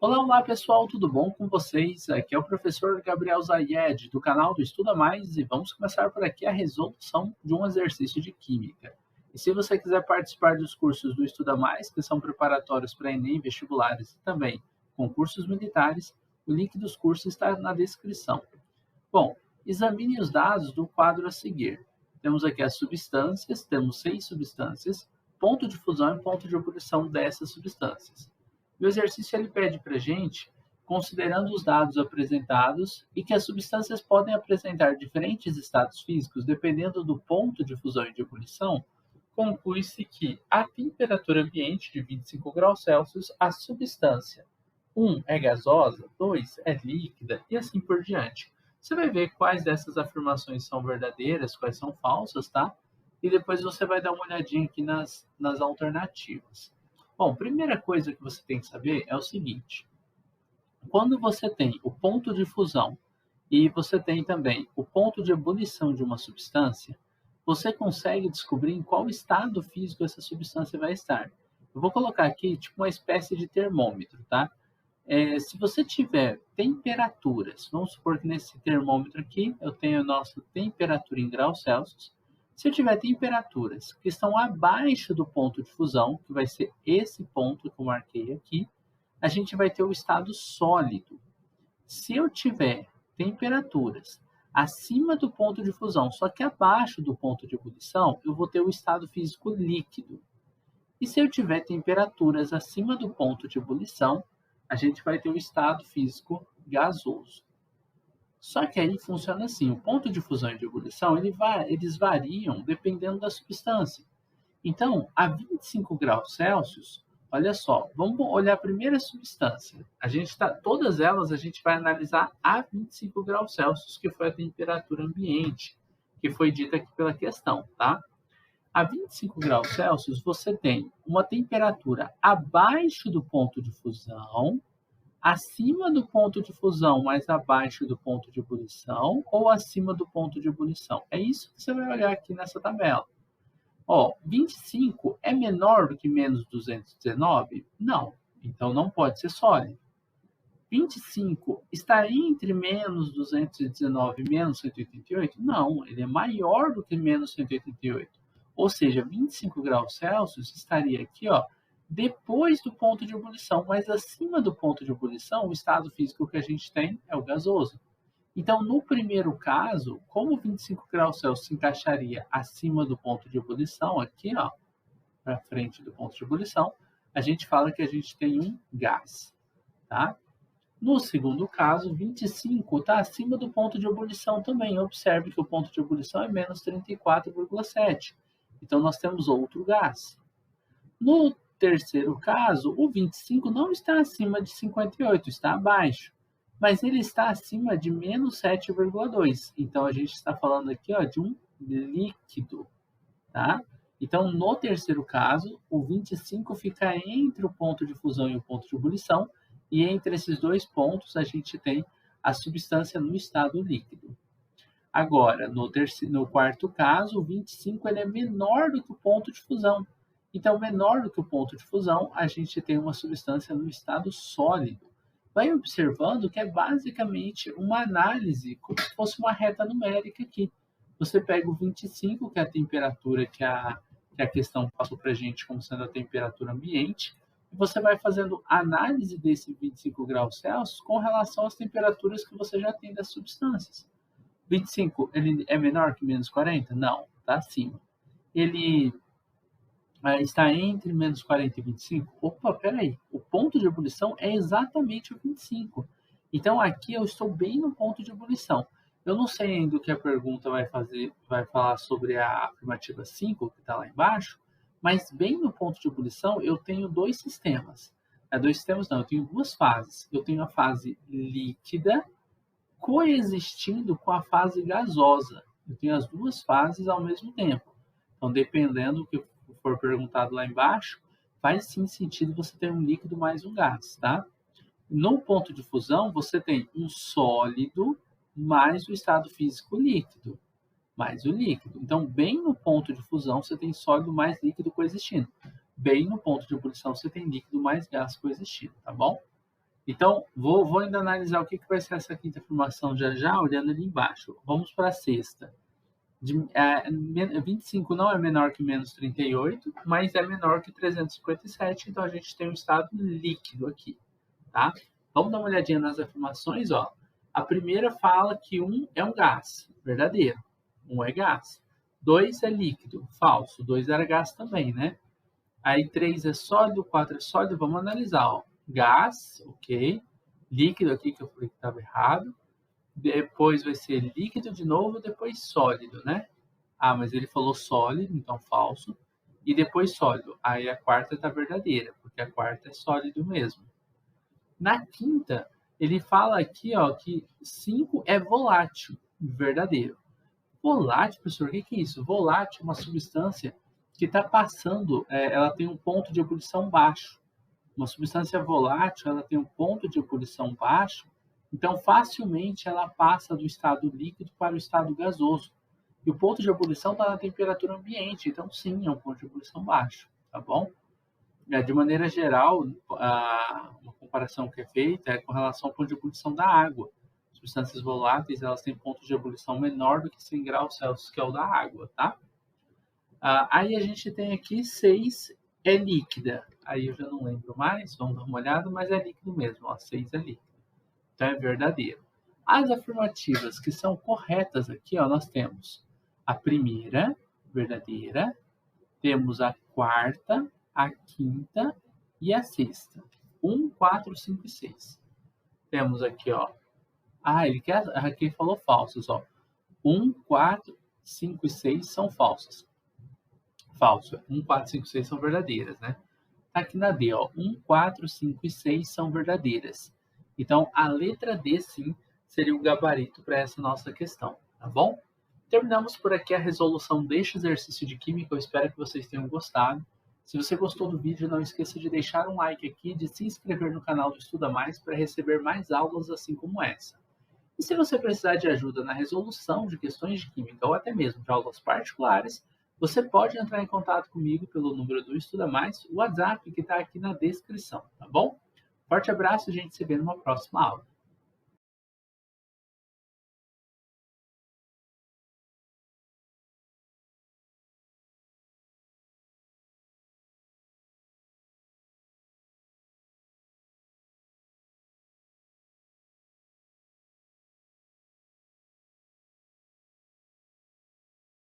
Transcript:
Olá, olá pessoal, tudo bom com vocês? Aqui é o professor Gabriel Zayed, do canal do Estuda Mais, e vamos começar por aqui a resolução de um exercício de Química. E se você quiser participar dos cursos do Estuda Mais, que são preparatórios para Enem, vestibulares e também concursos militares, o link dos cursos está na descrição. Bom, examine os dados do quadro a seguir. Temos aqui as substâncias, temos 6 substâncias, ponto de fusão e ponto de ebulição dessas substâncias. E o exercício ele pede para a gente, considerando os dados apresentados e que as substâncias podem apresentar diferentes estados físicos dependendo do ponto de fusão e de ebulição, conclui-se que a temperatura ambiente de 25 graus Celsius, a substância 1 é gasosa, 2 é líquida e assim por diante. Você vai ver quais dessas afirmações são verdadeiras, quais são falsas, tá? E depois você vai dar uma olhadinha aqui nas alternativas. Bom, primeira coisa que você tem que saber é o seguinte: quando você tem o ponto de fusão e você tem também o ponto de ebulição de uma substância, você consegue descobrir em qual estado físico essa substância vai estar. Eu vou colocar aqui tipo uma espécie de termômetro, tá? Se você tiver temperaturas, vamos supor que nesse termômetro aqui eu tenho a nossa temperatura em graus Celsius. Se eu tiver temperaturas que estão abaixo do ponto de fusão, que vai ser esse ponto que eu marquei aqui, a gente vai ter o estado sólido. Se eu tiver temperaturas acima do ponto de fusão, só que abaixo do ponto de ebulição, eu vou ter o estado físico líquido. E se eu tiver temperaturas acima do ponto de ebulição, a gente vai ter o estado físico gasoso. Só que aí funciona assim, o ponto de fusão e de ebulição, eles variam dependendo da substância. Então, a 25 graus Celsius, olha só, vamos olhar a primeira substância. Todas elas a gente vai analisar a 25 graus Celsius, que foi a temperatura ambiente, que foi dita aqui pela questão, tá? A 25 graus Celsius, você tem uma temperatura abaixo do ponto de fusão, acima do ponto de fusão, mas abaixo do ponto de ebulição, ou acima do ponto de ebulição. É isso que você vai olhar aqui nessa tabela. Ó, 25 é menor do que menos 219? Não. Então não pode ser sólido. 25 está entre menos 219 e menos 188? Não, ele é maior do que menos 188. Ou seja, 25 graus Celsius estaria aqui, ó, depois do ponto de ebulição, mas acima do ponto de ebulição, o estado físico que a gente tem é o gasoso. Então, no primeiro caso, como 25 graus Celsius se encaixaria acima do ponto de ebulição, aqui, ó, para frente do ponto de ebulição, a gente fala que a gente tem um gás, tá? No segundo caso, 25 está acima do ponto de ebulição também. Observe que o ponto de ebulição é menos 34,7. Então, nós temos outro gás. No terceiro caso, o 25 não está acima de 58, está abaixo. Mas ele está acima de menos 7,2. Então, a gente está falando aqui, ó, de um líquido, tá? Então, no terceiro caso, o 25 fica entre o ponto de fusão e o ponto de ebulição, e entre esses dois pontos a gente tem a substância no estado líquido. Agora, no quarto caso, o 25 ele é menor do que o ponto de fusão. Então, menor do que o ponto de fusão, a gente tem uma substância no estado sólido. Vai observando que é basicamente uma análise, como se fosse uma reta numérica aqui. Você pega o 25, que é a temperatura que a questão passou para a gente como sendo a temperatura ambiente, e você vai fazendo análise desse 25 graus Celsius com relação às temperaturas que você já tem das substâncias. 25, ele é menor que menos 40? Não, está acima. Ele está entre menos 40 e 25? Opa, peraí, o ponto de ebulição é exatamente o 25. Então, aqui eu estou bem no ponto de ebulição. Eu não sei ainda o que a pergunta vai falar sobre a afirmativa 5, que está lá embaixo, mas bem no ponto de ebulição eu tenho dois sistemas. Dois sistemas não, eu tenho duas fases. Eu tenho a fase líquida coexistindo com a fase gasosa. Eu tenho as duas fases ao mesmo tempo. Então, dependendo do que for perguntado lá embaixo, faz sim sentido você ter um líquido mais um gás, tá? No ponto de fusão, você tem um sólido mais o estado físico líquido, mais o líquido. Então, bem no ponto de fusão, você tem sólido mais líquido coexistindo. Bem no ponto de ebulição, você tem líquido mais gás coexistindo, tá bom? Então, vou ainda analisar o que vai ser essa quinta afirmação já já, olhando ali embaixo. Vamos para a sexta. 25 não é menor que menos 38, mas é menor que 357, então a gente tem um estado líquido aqui, tá? Vamos dar uma olhadinha nas afirmações, ó. A primeira fala que 1 é um gás, verdadeiro. 1 é gás. 2 é líquido, falso. 2 era gás também, né? Aí 3 é sólido, 4 é sólido, vamos analisar, ó. Gás, ok. Líquido aqui que eu falei que estava errado. Depois vai ser líquido de novo, depois sólido, né? Ah, mas ele falou sólido, então falso. E depois sólido. Aí a quarta está verdadeira, porque a quarta é sólido mesmo. Na quinta, ele fala aqui, ó, que 5 é volátil, verdadeiro. Volátil, professor, o que é isso? Volátil é uma substância que está passando, ela tem um ponto de ebulição baixo. Uma substância volátil, ela tem um ponto de ebulição baixo, então facilmente ela passa do estado líquido para o estado gasoso. E o ponto de ebulição está na temperatura ambiente, então sim, é um ponto de ebulição baixo, tá bom? De maneira geral, uma comparação que é feita é com relação ao ponto de ebulição da água. Substâncias voláteis, elas têm ponto de ebulição menor do que 100 graus Celsius, que é o da água, tá? Aí a gente tem aqui 6 é líquida. Aí eu já não lembro mais, vamos dar uma olhada, mas é líquido mesmo, ó, 6 é líquido. Então é verdadeiro. As afirmativas que são corretas aqui, ó, nós temos a primeira, verdadeira, temos a quarta, a quinta e a sexta. 1, 4, 5 e 6. Temos aqui, ó. Aqui falou falsos, ó. 1, 4, 5 e 6 são falsas. Falso. 1, 4, 5 e 6 são verdadeiras, né? Tá aqui na D, ó. 1, 4, 5 e 6 são verdadeiras. Então, a letra D, sim, seria o gabarito para essa nossa questão, tá bom? Terminamos por aqui a resolução deste exercício de química. Eu espero que vocês tenham gostado. Se você gostou do vídeo, não esqueça de deixar um like aqui e de se inscrever no canal do Estuda Mais para receber mais aulas assim como essa. E se você precisar de ajuda na resolução de questões de química ou até mesmo de aulas particulares, você pode entrar em contato comigo pelo número do Estuda Mais, o WhatsApp que está aqui na descrição, tá bom? Forte abraço e a gente se vê numa próxima aula.